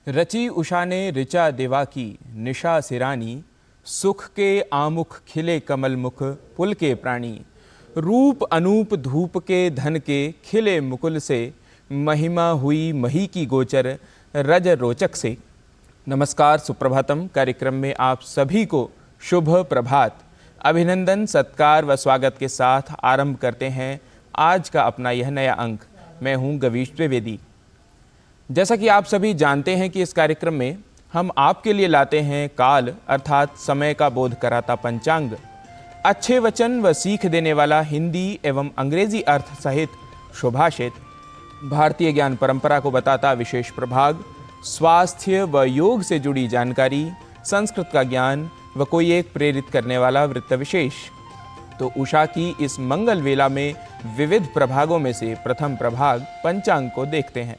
रची उषा ने ऋचा देवा की निशा सिरानी, सुख के आमुख खिले कमल मुख पुल के प्राणी, रूप अनूप धूप के धन के खिले मुकुल से, महिमा हुई मही की गोचर रज रोचक से। नमस्कार, सुप्रभातम कार्यक्रम में आप सभी को शुभ प्रभात, अभिनंदन, सत्कार व स्वागत के साथ आरंभ करते हैं आज का अपना यह नया अंक। मैं हूं गवीश द्विवेदी। जैसा कि आप सभी जानते हैं कि इस कार्यक्रम में हम आपके लिए लाते हैं काल अर्थात समय का बोध कराता पंचांग, अच्छे वचन व सीख देने वाला हिंदी एवं अंग्रेजी अर्थ सहित सुभाषित, भारतीय ज्ञान परंपरा को बताता विशेष प्रभाग, स्वास्थ्य व योग से जुड़ी जानकारी, संस्कृत का ज्ञान व कोई एक प्रेरित करने वाला वृत्त विशेष। तो उषा की इस मंगल वेला में विविध प्रभागों में से प्रथम प्रभाग पंचांग को देखते हैं।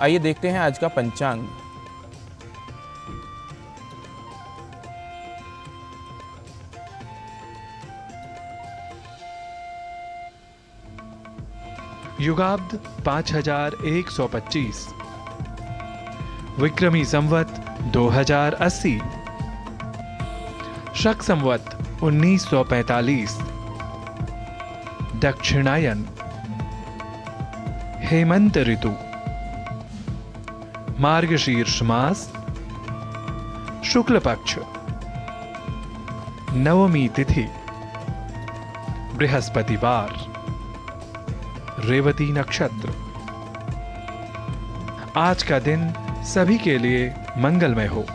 आइए देखते हैं आज का पंचांग। युगाब्द 5125, विक्रमी संवत 2080, शक संवत 1945, दक्षिणायन, हेमंत ऋतु, मार्गशीर्ष मास, शुक्ल पक्ष, नवमी तिथि, बृहस्पतिवार, रेवती नक्षत्र। आज का दिन सभी के लिए मंगलमय हो।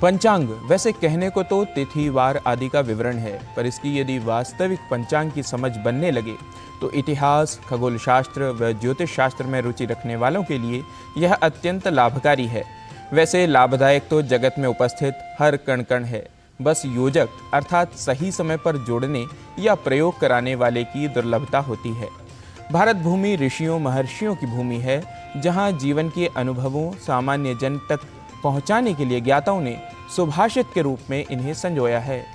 पंचांग वैसे कहने को तो तिथि वार आदि का विवरण है, पर इसकी यदि वास्तविक पंचांग की समझ बनने लगे तो इतिहास, खगोल शास्त्र व ज्योतिष शास्त्र में रुचि रखने वालों के लिए यह अत्यंत लाभकारी है। वैसे लाभदायक तो जगत में उपस्थित हर कण कण है, बस योजक अर्थात सही समय पर जोड़ने या प्रयोग कराने वाले की दुर्लभता होती है। भारत भूमि ऋषियों महर्षियों की भूमि है, जहाँ जीवन के अनुभवों सामान्य जन तक पहुँचाने के लिए ज्ञाताओं ने सुभाषित के रूप में इन्हें संजोया है।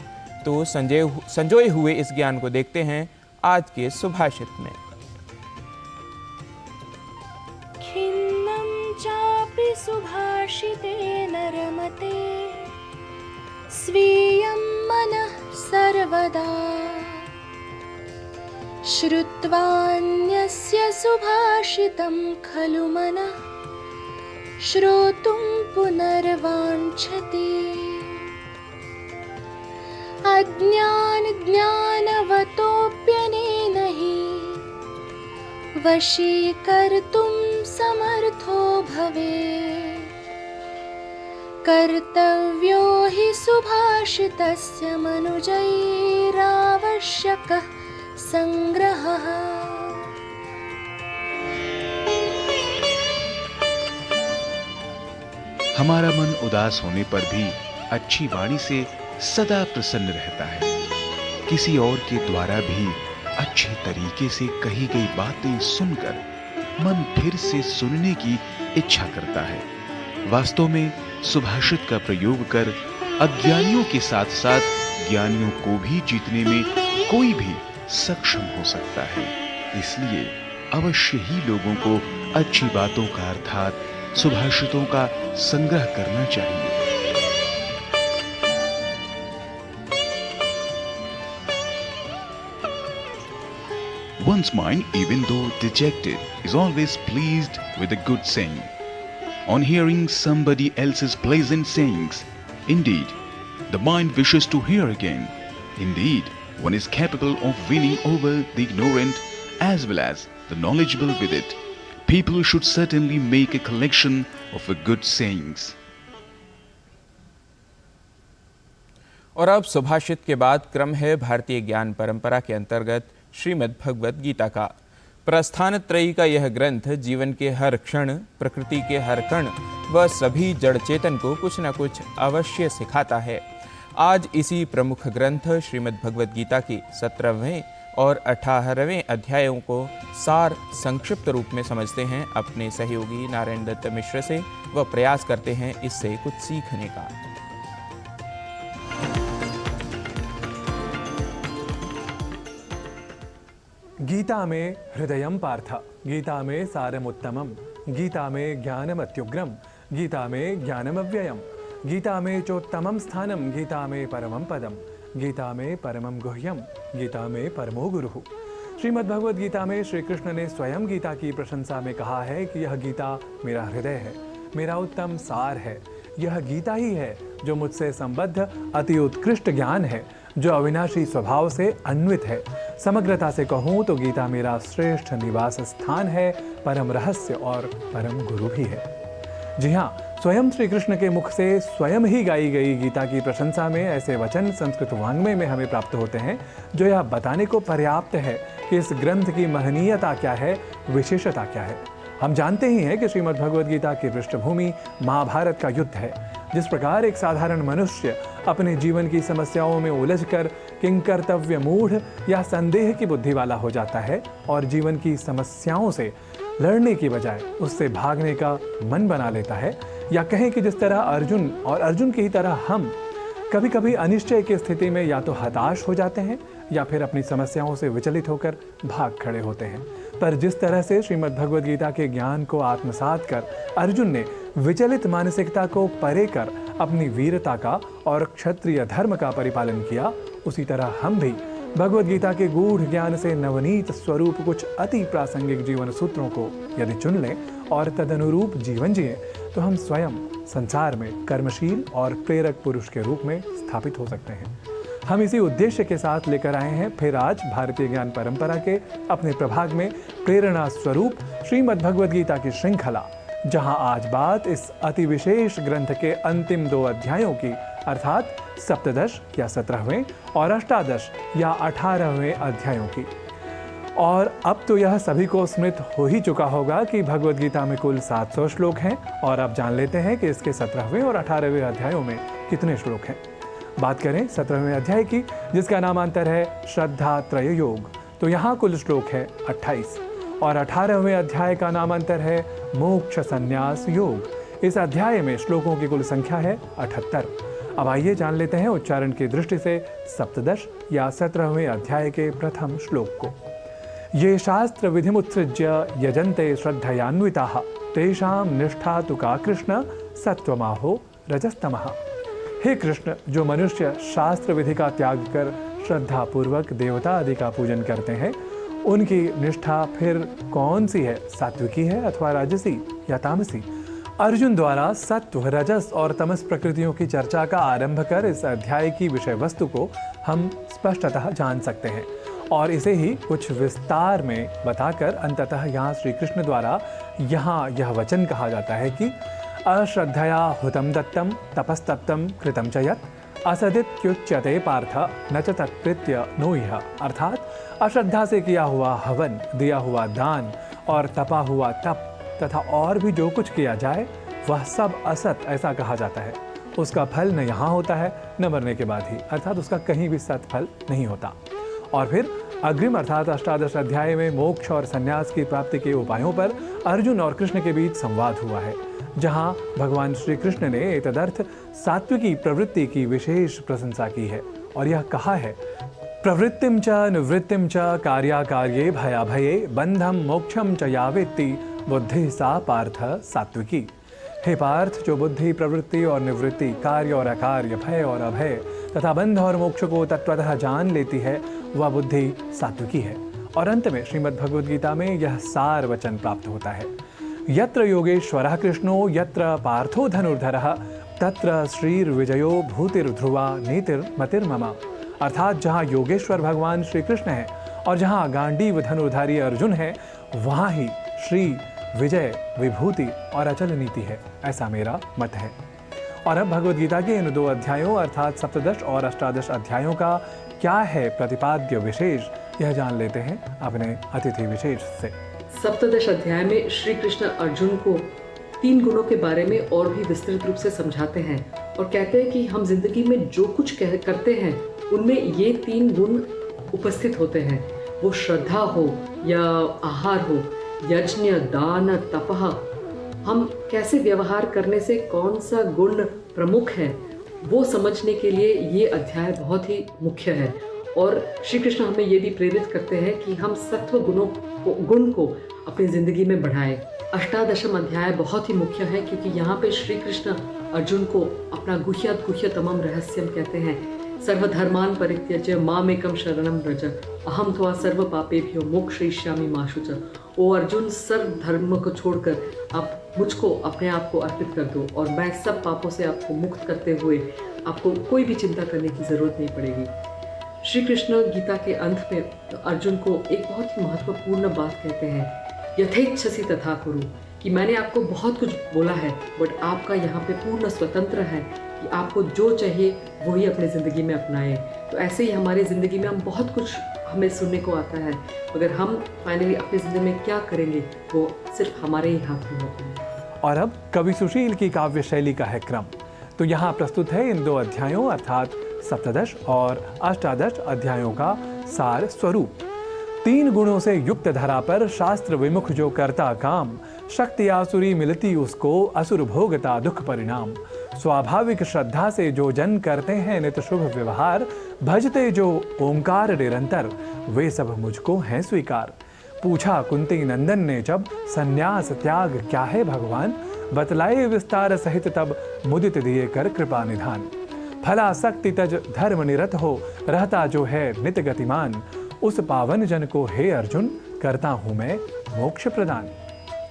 तो संजोए हुए इस ज्ञान को देखते हैं आज के सुभाषित में। खिन्नं चापि सुभाषितेन रमते, स्वीयं मनः सर्वदा, श्रुत्वान्यस्य सुभाषितं खलु मनः, श्रोतुं पुनर्वाञ्छति। अज्ञान ज्ञानवतोऽप्यनेन हि, वशीकर्तुं समर्थो भवेत्। कर्तव्यो हि सुभाषितस्य मनुजैरावश्यकः संग्रहः। हमारा मन उदास होने पर भी अच्छी वाणी से सदा प्रसन्न रहता है। किसी और के द्वारा भी अच्छे तरीके से कही गई बातें सुनकर मन फिर से सुनने की इच्छा करता है। वास्तव में सुभाषित का प्रयोग कर अज्ञानियों के साथ साथ ज्ञानियों को भी जीतने में कोई भी सक्षम हो सकता है। इसलिए अवश्य ही लोगों को अच्छी बातों का अर्थात सुभाषितों का संग्रह करना चाहिए। One's mind, even though dejected, is always pleased with a good saying. On hearing somebody else's pleasant sayings, indeed, the mind wishes to hear again. Indeed, one is capable of winning over the ignorant as well as the knowledgeable with it. People should certainly make a collection of good sayings. और अब सुभाषित के बाद क्रम है भारतीय ज्ञान परंपरा के अंतर्गत श्रीमद् भगवत गीता का। प्रस्थान त्रयी का यह ग्रंथ जीवन के हर क्षण, प्रकृति के हर कण व सभी जड़ चेतन को कुछ न कुछ अवश्य सिखाता है। आज इसी प्रमुख ग्रंथ श्रीमद् भगवत गीता के 17वें और 18वें अध्यायों को सार संक्षिप्त रूप में समझते हैं अपने सहयोगी नारायण दत्त मिश्र से व प्रयास करते हैं इससे कुछ सीखने का। गीता में हृदयम पार्थ, गीता में सारमुत्तमम, गीता में ज्ञानमत्युग्रम, गीता में ज्ञानमव्ययम, गीता में चोत्तमम स्थानम, गीता में परमम पदम, गीता में परमम गुह्यम, गीता में परमो गुरुः। श्रीमद् भगवद गीता में श्री कृष्ण ने स्वयं गीता की प्रशंसा में कहा है कि यह गीता मेरा हृदय है, मेरा उत्तम सार है। यह गीता ही है जो मुझसे संबद्ध अति उत्कृष्ट ज्ञान है, जो अविनाशी स्वभाव से अन्वित है। समग्रता से कहूँ तो गीता मेरा श्रेष्ठ निवास स्थान है, परम रहस्य और परम गुरु भी है। जी हाँ, स्वयं श्री कृष्ण के मुख से स्वयं ही गाई गई गीता की प्रशंसा में ऐसे वचन संस्कृत वाङ्मय में हमें प्राप्त होते हैं जो यह बताने को पर्याप्त है कि इस ग्रंथ की महनीयता क्या है, विशेषता क्या है। हम जानते ही हैं कि श्रीमद् भगवद गीता की पृष्ठभूमि महाभारत का युद्ध है। जिस प्रकार एक साधारण मनुष्य अपने जीवन की समस्याओं में उलझकर किंकर्तव्य मूढ़ या संदेह की बुद्धि वाला हो जाता है और जीवन की समस्याओं से लड़ने की बजाय उससे भागने का मन बना लेता है, या कहें कि जिस तरह अर्जुन और अर्जुन की ही तरह हम कभी कभी अनिश्चय की स्थिति में या तो हताश हो जाते हैं या फिर अपनी समस्याओं से विचलित होकर भाग खड़े होते हैं। पर जिस तरह से श्रीमद् भगवद गीता के ज्ञान को आत्मसात कर अर्जुन ने विचलित मानसिकता को परे कर अपनी वीरता का और क्षत्रिय धर्म का परिपालन किया, उसी तरह हम भी भगवद गीता के गूढ़ ज्ञान से नवनीत स्वरूप कुछ अति प्रासंगिक जीवन सूत्रों को यदि चुन लें और तदनुरूप जीवन जिए तो हम स्वयं संसार में कर्मशील और प्रेरक पुरुष के रूप में स्थापित हो सकते हैं। हम इसी उद्देश्य के साथ लेकर आए हैं फिर आज भारतीय ज्ञान परंपरा के अपने प्रभाग में प्रेरणा स्वरूप श्रीमद् भगवद गीता की श्रृंखला, जहां आज बात इस अति विशेष ग्रंथ के अंतिम 2 अध्यायों की अर्थात सप्तदश या 17वें और अष्टादश या 18वें अध्यायों की। और अब तो यह सभी को स्मृत हो ही चुका होगा कि भगवद गीता में कुल 700 श्लोक हैं, और अब जान लेते हैं कि इसके 17वें और 18वें अध्यायों में कितने श्लोक हैं। बात करें 17वें अध्याय की, जिसका नामांतर है श्रद्धा त्रय योग, तो यहाँ कुल श्लोक है 28, और 18वें अध्याय का नामांतर है मोक्ष संन्यास योग। इस अध्याय में श्लोकों की कुल संख्या है 78। अब आइए जान लेते हैं उच्चारण की दृष्टि से सप्तदश या 17वें अध्याय के प्रथम श्लोक को। ये शास्त्र विधिमुत्सृज्य यजन्ते श्रद्धयान्विताः तेषां निष्ठा तु का कृष्ण सत्वमाहो रजस्तमः। हे कृष्ण, जो मनुष्य शास्त्र विधि का त्याग कर श्रद्धा पूर्वक देवता आदि का पूजन करते हैं, उनकी निष्ठा फिर कौन सी है, सात्विकी है अथवा राजसी या तामसी। अर्जुन द्वारा सत्व, रजस और तमस प्रकृतियों की चर्चा का आरंभ कर इस अध्याय की विषय वस्तु को हम स्पष्टतः जान सकते हैं, और इसे ही कुछ विस्तार में बताकर अंततः यहाँ श्री कृष्ण द्वारा यहाँ यह वचन कहा जाता है कि अश्रद्धया हुतम दत्तम तपस्तप्तम कृतम च यत् असदित्युच्यते पार्थ न च तत्कृत्य नो इह। अर्थात अश्रद्धा से किया हुआ हवन, दिया हुआ दान और तपा हुआ तप तथा और भी जो कुछ किया जाए वह सब असत ऐसा कहा जाता है। उसका फल न यहाँ होता है न मरने के बाद ही, अर्थात उसका कहीं भी सत्फल नहीं होता। और फिर अग्रिम अर्थात अष्टादश अध्याय में मोक्ष और संन्यास की प्राप्ति के उपायों पर अर्जुन और कृष्ण के बीच संवाद हुआ है, जहां भगवान श्री कृष्ण ने तदर्थ सात्विकी प्रवृत्ति की विशेष प्रशंसा की है और यह कहा है, प्रवृत्तिम च निवृत्तिम च कार्याकार्ये भयाभये बंधम मोक्षम च या वेत्ति बुद्धि सा पार्थ सात्विकी। हे पार्थ, जो बुद्धि, प्रवृत्ति और निवृत्ति, कार्य और अकार्य, भय और अभय तथा बंध और मोक्ष को तत्वतः जान लेती है, वह बुद्धि सात्विकी है। और अंत में श्रीमद् भगवद गीता में यह सार वचन प्राप्त होता है, यत्र योगेश्वरः कृष्णो यत्र पार्थो धनुर्धरः तत्र श्रीर्विजयो भूतिर्ध्रुवा नीतिर्मतिर्मम। अर्थात जहाँ योगेश्वर भगवान श्री कृष्ण है और जहाँ गांडीव धनुर्धारी अर्जुन है, वहाँ ही श्री, विजय, विभूति और अचल नीति है, ऐसा मेरा मत है। और अब भगवद गीता के इन 2 अध्यायों अर्थात सप्तदश और अष्टादश अध्यायों का क्या है प्रतिपाद्य विशेष, यह जान लेते हैं अपने अतिथि विशेष से। सप्तदश अध्याय में श्री कृष्ण अर्जुन को 3 गुणों के बारे में और भी विस्तृत रूप से समझाते हैं और कहते हैं कि हम जिंदगी में जो कुछ करते हैं उनमें ये 3 गुण उपस्थित होते हैं। वो श्रद्धा हो या आहार हो, यज्ञ, दान, तपह, हम कैसे व्यवहार करने से कौन सा गुण प्रमुख है वो समझने के लिए ये अध्याय बहुत ही मुख्य है। और श्री कृष्ण हमें ये भी प्रेरित करते हैं कि हम सत्व गुण को अपनी ज़िंदगी में बढ़ाएं। अष्टादशम अध्याय बहुत ही मुख्य है क्योंकि यहाँ पे श्री कृष्ण अर्जुन को अपना गुह्यतमम रहस्यम कहते हैं। सर्वधर्मान परित्यज्य मामेकम शरणम व्रज अहम त्वा सर्व पापेभ्यो मोक्षयिष्यामि मा शुच। ओ अर्जुन, सर्व धर्म को छोड़कर आप मुझको अपने आप को अर्पित कर दो और मैं सब पापों से आपको मुक्त करते हुए आपको कोई भी चिंता करने की ज़रूरत नहीं पड़ेगी। श्री कृष्ण गीता के अंत में अर्जुन को एक बहुत ही महत्वपूर्ण बात कहते हैं, यथेच्छसि तथा कुरु, कि मैंने आपको बहुत कुछ बोला है बट आपका यहाँ पे पूर्ण स्वतंत्र है कि आपको जो चाहिए वही अपनी ज़िंदगी में अपनाएं। तो ऐसे ही हमारी ज़िंदगी में हम बहुत कुछ हमें सुनने को आता है, मगर हम फाइनली अपनी ज़िंदगी में क्या करेंगे वो सिर्फ हमारे ही हाथ में होता है। और अब कवि सुशील की काव्य शैली का है क्रम। तो यहाँ प्रस्तुत है इन 2 अध्यायों अर्थात सप्तदश और अष्टादश अध्यायों का सार स्वरूप। 3 गुणों से युक्त धरा पर शास्त्र विमुख जो करता काम, शक्ति आसुरी मिलती उसको असुर भोगता दुख परिणाम। स्वाभाविक श्रद्धा से जो जन करते हैं नित शुभ व्यवहार, भजते जो ओंकार निरंतर वे सब मुझको हैं स्वीकार। पूछा कुंती नंदन ने जब संन्यास त्याग क्या है भगवान, बतलाए विस्तार सहित तब मुदित दिए कर कृपा निधान। फलासक्ति तज धर्म निरत हो रहता जो है नित गतिमान, उस पावन जन को हे अर्जुन करता हूं मैं मोक्ष प्रदान।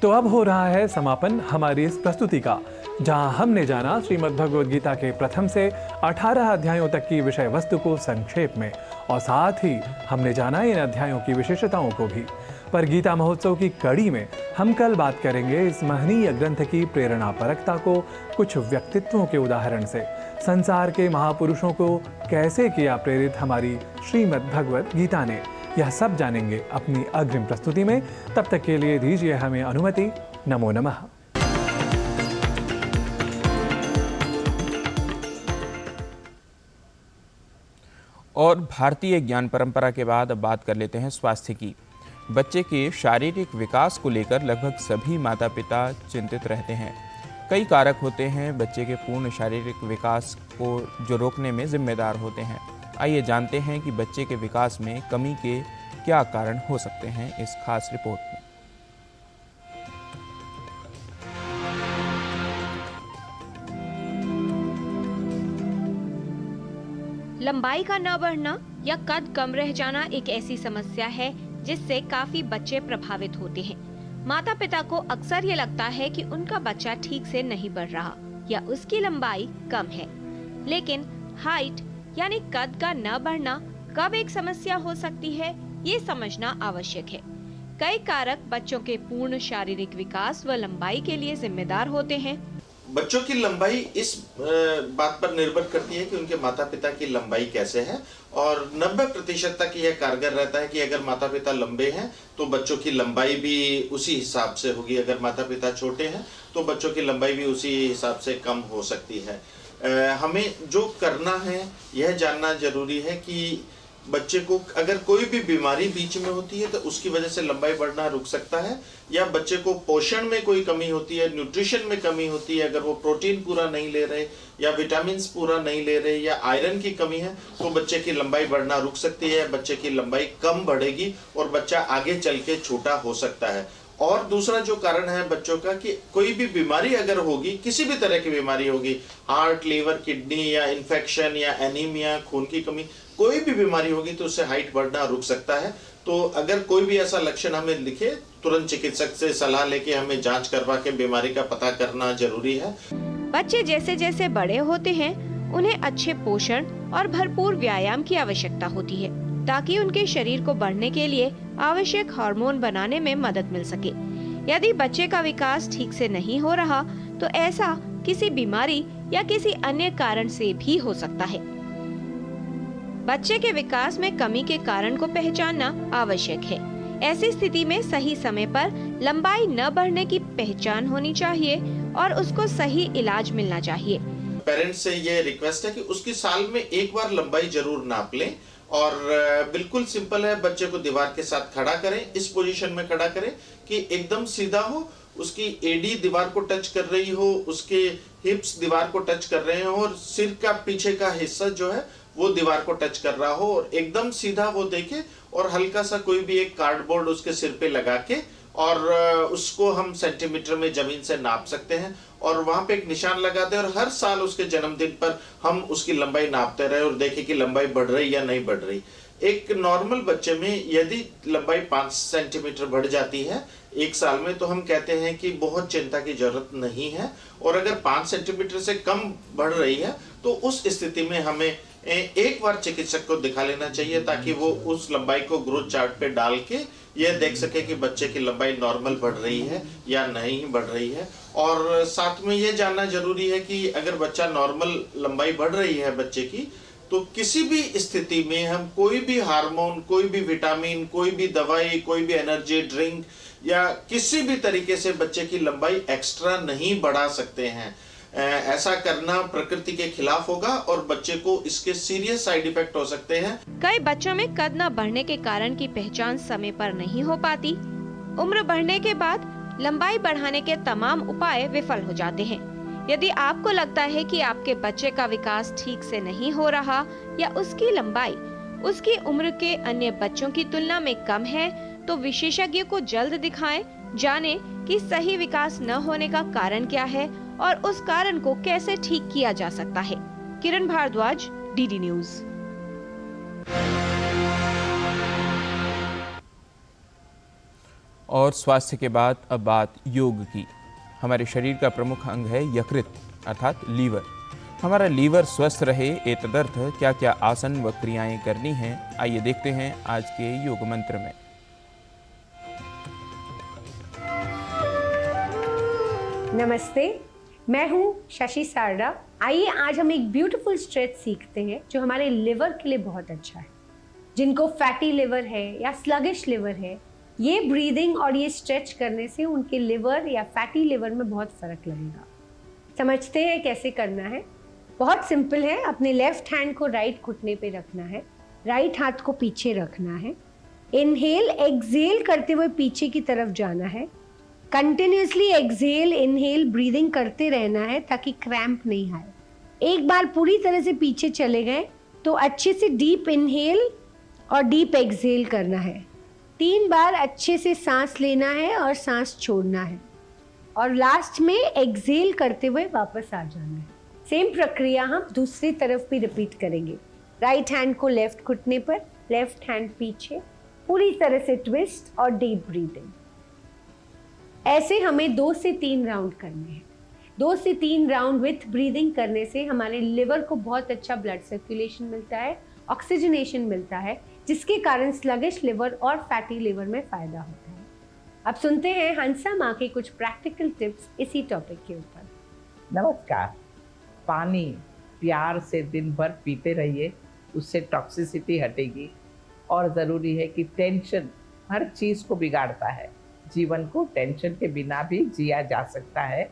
तो अब हो रहा है समापन हमारी इस प्रस्तुति का, जहां हमने जाना श्रीमद् भगवद गीता के प्रथम से 18 अध्यायों तक की विषय वस्तु को संक्षेप में, और साथ ही हमने जाना इन अध्यायों की विशेषताओं को भी। पर गीता महोत्सव की कड़ी में हम कल बात करेंगे इस महनीय ग्रंथ की प्रेरणा परकता को कुछ व्यक्तित्वों के उदाहरण से। संसार के महापुरुषों को कैसे किया प्रेरित हमारी श्रीमद् भगवद गीता ने, यह सब जानेंगे अपनी अग्रिम प्रस्तुति में। तब तक के लिए दीजिए हमें अनुमति। नमो नमः। और भारतीय ज्ञान परंपरा के बाद अब बात कर लेते हैं स्वास्थ्य की। बच्चे के शारीरिक विकास को लेकर लगभग सभी माता पिता चिंतित रहते हैं। कई कारक होते हैं बच्चे के पूर्ण शारीरिक विकास को जो रोकने में जिम्मेदार होते हैं। आइए जानते हैं कि बच्चे के विकास में कमी के क्या कारण हो सकते हैं इस खास रिपोर्ट में। लंबाई का न बढ़ना या कद कम रह जाना एक ऐसी समस्या है जिससे काफी बच्चे प्रभावित होते हैं। माता पिता को अक्सर ये लगता है कि उनका बच्चा ठीक से नहीं बढ़ रहा या उसकी लंबाई कम है, लेकिन हाइट यानी कद का न बढ़ना कब एक समस्या हो सकती है, ये समझना आवश्यक है। कई कारक बच्चों के पूर्ण शारीरिक विकास व लंबाई के लिए जिम्मेदार होते हैं। बच्चों की लंबाई इस बात पर निर्भर करती है कि उनके माता पिता की लंबाई कैसे है, और 90% तक यह कारगर रहता है कि अगर माता पिता लंबे हैं तो बच्चों की लंबाई भी उसी हिसाब से होगी। अगर माता पिता छोटे हैं तो बच्चों की लंबाई भी उसी हिसाब से कम हो सकती है। हमें जो करना है यह जानना जरूरी है कि बच्चे को अगर कोई भी बीमारी बीच में होती है तो उसकी वजह से लंबाई बढ़ना रुक सकता है, या बच्चे को पोषण में कोई कमी होती है, न्यूट्रिशन में कमी होती है, अगर वो प्रोटीन पूरा नहीं ले रहे या विटामिन पूरा नहीं ले रहे या आयरन की कमी है तो बच्चे की लंबाई बढ़ना रुक सकती है, बच्चे की लंबाई कम बढ़ेगी और बच्चा आगे चल के छोटा हो सकता है। और दूसरा जो कारण है बच्चों का कि कोई भी बीमारी अगर होगी, किसी भी तरह की बीमारी होगी, हार्ट, लीवर, किडनी या इन्फेक्शन या एनीमिया, खून की कमी, कोई भी बीमारी होगी तो उससे हाइट बढ़ना रुक सकता है। तो अगर कोई भी ऐसा लक्षण हमें दिखे, तुरंत चिकित्सक से सलाह लेके हमें जांच करवा के बीमारी का पता करना जरूरी है। बच्चे जैसे जैसे बड़े होते हैं उन्हें अच्छे पोषण और भरपूर व्यायाम की आवश्यकता होती है ताकि उनके शरीर को बढ़ने के लिए आवश्यक हार्मोन बनाने में मदद मिल सके। यदि बच्चे का विकास ठीक से नहीं हो रहा तो ऐसा किसी बीमारी या किसी अन्य कारण से भी हो सकता है। बच्चे के विकास में कमी के कारण को पहचानना आवश्यक है। ऐसी स्थिति में सही समय पर लंबाई न बढ़ने की पहचान होनी चाहिए और उसको सही इलाज मिलना चाहिए। पेरेंट्स से ये रिक्वेस्ट है कि उसकी साल में एक बार लंबाई जरूर नाप लें, और बिल्कुल सिंपल है, बच्चे को दीवार के साथ खड़ा करें, इस पोजीशन में खड़ा करें कि एकदम सीधा हो, उसकी एडी दीवार को टच कर रही हो, उसके हिप्स दीवार को टच कर रहे हो और सिर का पीछे का हिस्सा जो है वो दीवार को टच कर रहा हो और एकदम सीधा वो देखे, और हल्का सा कोई भी एक कार्डबोर्ड उसके सिर पे लगा के और उसको हम सेंटीमीटर में जमीन से नाप सकते हैं और वहां पे एक निशान लगा दें, और हर साल उसके जन्मदिन पर हम उसकी लंबाई नापते रहे और देखें कि लंबाई बढ़ रही या नहीं बढ़ रही। एक नॉर्मल बच्चे में यदि लंबाई 5 सेंटीमीटर बढ़ जाती है एक साल में, तो हम कहते हैं कि बहुत चिंता की जरूरत नहीं है, और अगर 5 सेंटीमीटर से कम बढ़ रही है तो उस स्थिति में हमें एक बार चिकित्सक को दिखा लेना चाहिए, ताकि वो उस लंबाई को ग्रोथ चार्ट पे डाल के यह देख सके कि बच्चे की लंबाई नॉर्मल बढ़ रही है या नहीं बढ़ रही है। और साथ में ये जानना जरूरी है कि अगर बच्चा नॉर्मल लंबाई बढ़ रही है बच्चे की, तो किसी भी स्थिति में हम कोई भी हार्मोन, कोई भी विटामिन, कोई भी दवाई, कोई भी एनर्जी ड्रिंक या किसी भी तरीके से बच्चे की लंबाई एक्स्ट्रा नहीं बढ़ा सकते हैं। ऐसा करना प्रकृति के खिलाफ होगा और बच्चे को इसके सीरियस साइड इफेक्ट हो सकते हैं। कई बच्चों में कद न बढ़ने के कारण की पहचान समय पर नहीं हो पाती। उम्र बढ़ने के बाद लंबाई बढ़ाने के तमाम उपाय विफल हो जाते हैं। यदि आपको लगता है कि आपके बच्चे का विकास ठीक से नहीं हो रहा या उसकी लंबाई उसकी उम्र के अन्य बच्चों की तुलना में कम है, तो विशेषज्ञ को जल्द दिखाएं, जानें कि सही विकास न होने का कारण क्या है और उस कारण को कैसे ठीक किया जा सकता है। किरण भारद्वाज, डीडी न्यूज। और स्वास्थ्य के बाद अब बात योग की। हमारे शरीर का प्रमुख अंग है यकृत अर्थात लीवर। हमारा लीवर स्वस्थ रहे एतदर्थ क्या क्या आसन व क्रियाएं करनी हैं, आइए देखते हैं आज के योग मंत्र में। नमस्ते, मैं हूँ शशि सारडा। आइए आज हम एक ब्यूटीफुल स्ट्रेच सीखते हैं जो हमारे लिवर के लिए बहुत अच्छा है। जिनको फैटी लिवर है या स्लगिश लिवर है, ये ब्रीदिंग और ये स्ट्रेच करने से उनके लिवर या फैटी लिवर में बहुत फ़र्क लगेगा। समझते हैं कैसे करना है। बहुत सिंपल है। अपने लेफ्ट हैंड को राइट घुटने पे रखना है, राइट हाथ को पीछे रखना है। इनहेल एक्सहेल करते हुए पीछे की तरफ जाना है। कंटिन्यूसली एक्सहेल इनहेल ब्रीदिंग करते रहना है ताकि क्रैम्प नहीं आए। एक बार पूरी तरह से पीछे चले गए तो अच्छे से डीप इनहेल और डीप एक्सहेल करना है। 3 बार अच्छे से सांस लेना है और सांस छोड़ना है, और लास्ट में एक्सहेल करते हुए वापस आ जाना है। सेम प्रक्रिया हम दूसरी तरफ भी रिपीट करेंगे। राइट हैंड को लेफ्ट घुटने पर, लेफ्ट हैंड पीछे, पूरी तरह से ट्विस्ट और डीप ब्रीदिंग। ऐसे हमें 2 से 3 राउंड करने हैं। 2 से 3 राउंड विथ ब्रीदिंग करने से हमारे लिवर को बहुत अच्छा ब्लड सर्कुलेशन मिलता है, ऑक्सीजनेशन मिलता है, जिसके कारण स्लगिश लिवर और फैटी लिवर में फ़ायदा होता है। अब सुनते हैं हंसा माँ के कुछ प्रैक्टिकल टिप्स इसी टॉपिक के ऊपर। नमस्कार। पानी प्यार से दिन भर पीते रहिए, उससे टॉक्सिसिटी हटेगी। और ज़रूरी है कि टेंशन हर चीज़ को बिगाड़ता है। जीवन को टेंशन के बिना भी जिया जा सकता है,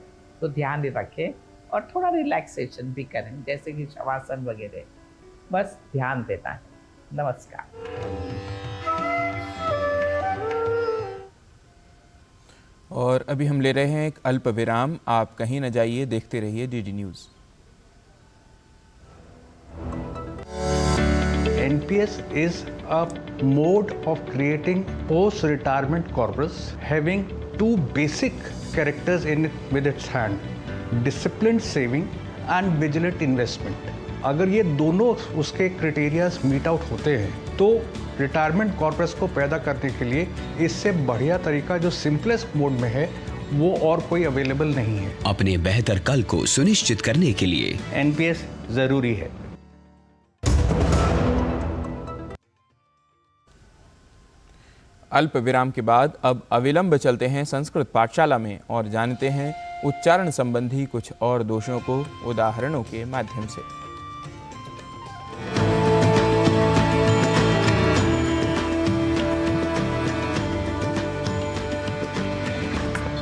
तो ध्यान रखें और थोड़ा रिलैक्सेशन भी करें, जैसे कि शवासन वगैरह। बस ध्यान देना है। नमस्कार। और अभी हम ले रहे हैं एक अल्प विराम। आप कहीं न जाइए, देखते रहिए DD news. NPS is a mode of creating post-retirement corpus having 2 basic characters in it with its hand: disciplined saving and vigilant investment. अगर ये दोनों उसके क्राइटेरियाज मीट आउट होते हैं तो रिटायरमेंट कॉर्पस को पैदा करने के लिए इससे बढ़िया तरीका जो सिंपलेस्ट मोड में है वो और कोई अवेलेबल नहीं है। अपने बेहतर कल को सुनिश्चित करने के लिए NPS जरूरी है। अल्प विराम के बाद अब अविलंब चलते हैं संस्कृत पाठशाला में और जानते हैं उच्चारण संबंधी कुछ और दोषों को उदाहरणों के माध्यम से।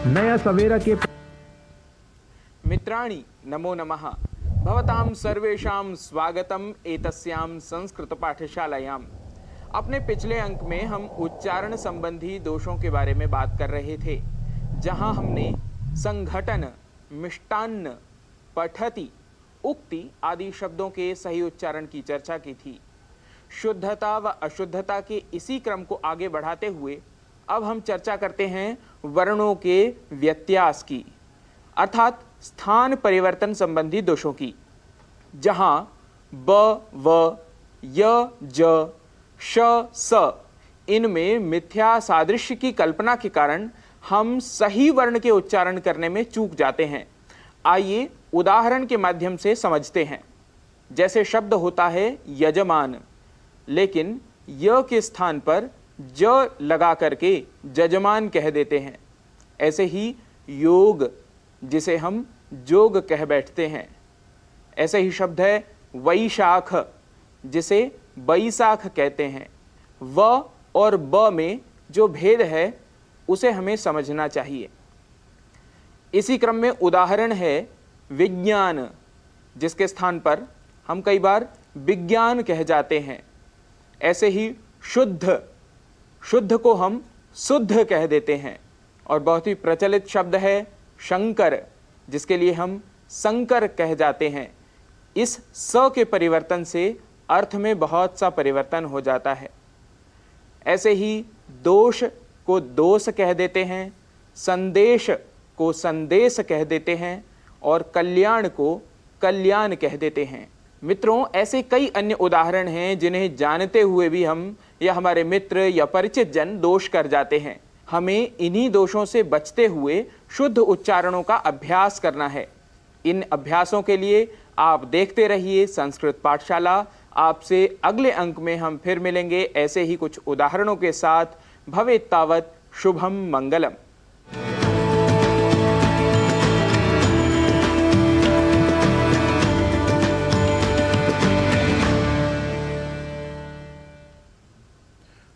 नया सवेरा के मित्राणि नमो नमः। भवतां सर्वेषां स्वागतम एतस्यां संस्कृत पाठशालायाम। अपने पिछले अंक में हम उच्चारण संबंधी दोषों के बारे में बात कर रहे थे, जहां हमने संघटन, मिष्टान्न, पठति, उक्ति आदि शब्दों के सही उच्चारण की चर्चा की थी। शुद्धता व अशुद्धता के इसी क्रम को आगे बढ़ाते हुए अब हम चर्चा करते हैं वर्णों के व्यत्यास की, अर्थात स्थान परिवर्तन संबंधी दोषों की, जहां ब, व, य, ज, श, स इनमें मिथ्या सादृश्य की कल्पना के कारण हम सही वर्ण के उच्चारण करने में चूक जाते हैं। आइए उदाहरण के माध्यम से समझते हैं। जैसे शब्द होता है यजमान, लेकिन य के स्थान पर ज लगा करके जजमान कह देते हैं। ऐसे ही योग, जिसे हम जोग कह बैठते हैं। ऐसे ही शब्द है वैशाख, जिसे बैसाख कहते हैं। व और ब में जो भेद है उसे हमें समझना चाहिए। इसी क्रम में उदाहरण है विज्ञान, जिसके स्थान पर हम कई बार विज्ञान कह जाते हैं। ऐसे ही शुद्ध, शुद्ध को हम शुद्ध कह देते हैं। और बहुत ही प्रचलित शब्द है शंकर, जिसके लिए हम शंकर कह जाते हैं। इस स के परिवर्तन से अर्थ में बहुत सा परिवर्तन हो जाता है। ऐसे ही दोष को दोष कह देते हैं, संदेश को संदेश कह देते हैं और कल्याण को कल्याण कह देते हैं। मित्रों, ऐसे कई अन्य उदाहरण हैं जिन्हें जानते हुए भी हम या हमारे मित्र या परिचित जन दोष कर जाते हैं। हमें इन्हीं दोषों से बचते हुए शुद्ध उच्चारणों का अभ्यास करना है। इन अभ्यासों के लिए आप देखते रहिए संस्कृत पाठशाला। आपसे अगले अंक में हम फिर मिलेंगे ऐसे ही कुछ उदाहरणों के साथ। भवेत् तावत् शुभम मंगलम।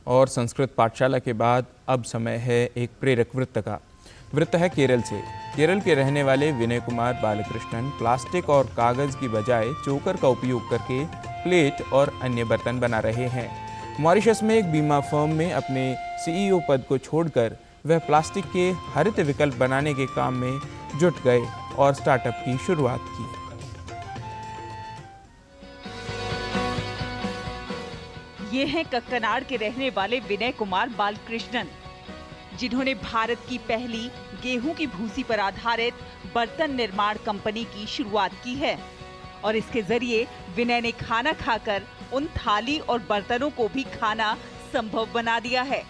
और संस्कृत पाठशाला के बाद अब समय है एक प्रेरक वृत्त का। वृत्त है केरल से। केरल के रहने वाले विनय कुमार बालकृष्णन प्लास्टिक और कागज़ की बजाय चोकर का उपयोग करके प्लेट और अन्य बर्तन बना रहे हैं। मॉरिशस में एक बीमा फर्म में अपने सीईओ पद को छोड़कर वह प्लास्टिक के हरित विकल्प बनाने के काम में जुट गए और स्टार्टअप की शुरुआत की। ये हैं कक्कनाड़ के रहने वाले विनय कुमार बालकृष्णन, जिन्होंने भारत की पहली गेहूं की भूसी पर आधारित बर्तन निर्माण कंपनी की शुरुआत की है। और इसके जरिए विनय ने खाना खाकर उन थाली और बर्तनों को भी खाना संभव बना दिया है।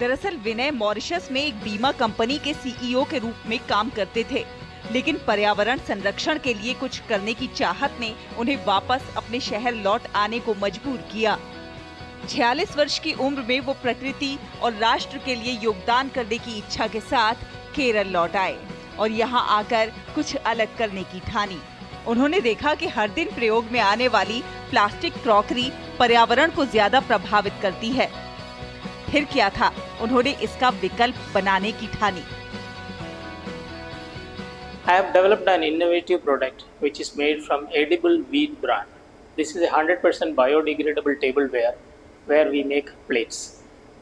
दरअसल विनय मॉरिशस में एक बीमा कंपनी के सीईओ के रूप में काम करते थे, लेकिन पर्यावरण संरक्षण के लिए कुछ करने की चाहत ने उन्हें वापस अपने शहर लौट आने को मजबूर किया। 46 वर्ष की उम्र में वो प्रकृति और राष्ट्र के लिए योगदान करने की इच्छा के साथ केरल लौट आए और यहाँ आकर कुछ अलग करने की ठानी। उन्होंने देखा कि हर दिन प्रयोग में आने वाली प्लास्टिक क्रॉकरी पर्यावरण को ज्यादा प्रभावित करती है। फिर क्या था, उन्होंने इसका विकल्प बनाने की ठानी। I have developed an innovative product which is made from edible wheat bran. This is a 100% biodegradable tableware where we make plates.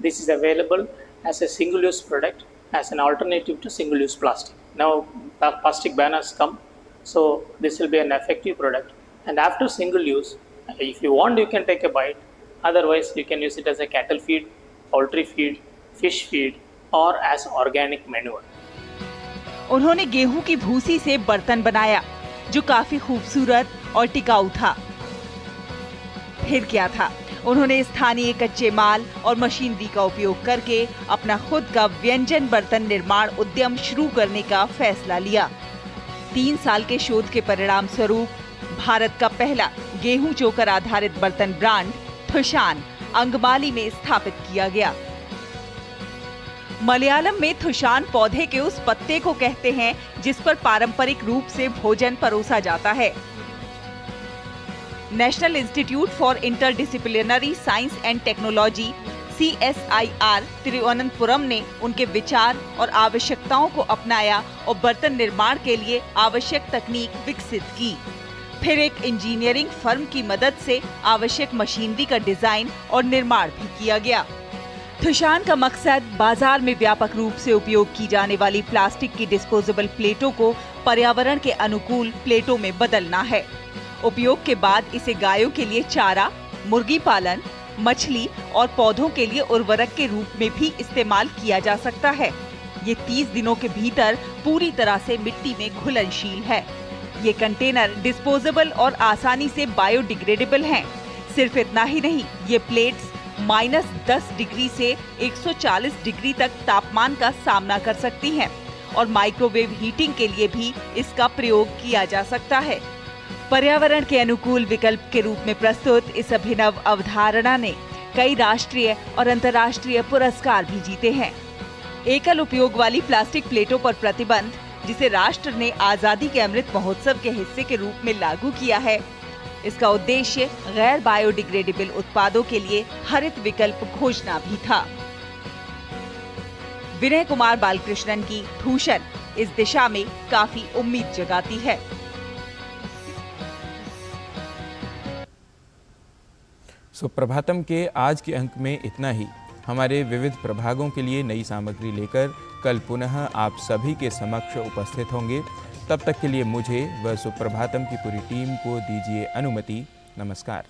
This is available as a single-use product as an alternative to single-use plastic. Now plastic ban has come, so this will be an effective product. And after single-use, if you want, you can take a bite. Otherwise, you can use it as a cattle feed, poultry feed, fish feed, or as organic manure. उन्होंने गेहूं की भूसी से बर्तन बनाया जो काफी खूबसूरत और टिकाऊ था। फिर क्या था, उन्होंने स्थानीय कच्चे माल और मशीनरी का उपयोग करके अपना खुद का व्यंजन बर्तन निर्माण उद्यम शुरू करने का फैसला लिया। 3 साल के शोध के परिणाम स्वरूप भारत का पहला गेहूं चोकर आधारित बर्तन ब्रांड थुशान अंगबाली में स्थापित किया गया। मलयालम में थुशान पौधे के उस पत्ते को कहते हैं जिस पर पारंपरिक रूप से भोजन परोसा जाता है। National institute for interdisciplinary science and technology CSIR Thiruvananthapuram ने उनके विचार और आवश्यकताओं को अपनाया और बर्तन निर्माण के लिए आवश्यक तकनीक विकसित की। फिर एक इंजीनियरिंग फर्म की मदद से आवश्यक मशीनरी का डिजाइन और निर्माण भी किया गया। थुशान का मकसद बाजार में व्यापक रूप से उपयोग की जाने वाली प्लास्टिक की डिस्पोजेबल प्लेटों को पर्यावरण के अनुकूल प्लेटों में बदलना है। उपयोग के बाद इसे गायों के लिए चारा, मुर्गी पालन, मछली और पौधों के लिए उर्वरक के रूप में भी इस्तेमाल किया जा सकता है। ये 30 दिनों के भीतर पूरी तरह से मिट्टी में घुलनशील है। ये कंटेनर डिस्पोजेबल और आसानी से बायोडिग्रेडेबल हैं। सिर्फ इतना ही नहीं, ये प्लेट्स -10 डिग्री से 140 डिग्री तक तापमान का सामना कर सकती हैं और माइक्रोवेव हीटिंग के लिए भी इसका प्रयोग किया जा सकता है। पर्यावरण के अनुकूल विकल्प के रूप में प्रस्तुत इस अभिनव अवधारणा ने कई राष्ट्रीय और अंतर्राष्ट्रीय पुरस्कार भी जीते हैं। एकल उपयोग वाली प्लास्टिक प्लेटों पर प्रतिबंध, जिसे राष्ट्र ने आजादी के अमृत महोत्सव के हिस्से के रूप में लागू किया है, इसका उद्देश्य गैर बायोडिग्रेडेबल उत्पादों के लिए हरित विकल्प खोजना भी था। विनय कुमार बालकृष्णन की भूषण इस दिशा में काफी उम्मीद जगाती है। सुप्रभातम के आज के अंक में इतना ही। हमारे विविध प्रभागों के लिए नई सामग्री लेकर कल पुनः आप सभी के समक्ष उपस्थित होंगे। तब तक के लिए मुझे व सुप्रभातम की पूरी टीम को दीजिए अनुमति। नमस्कार।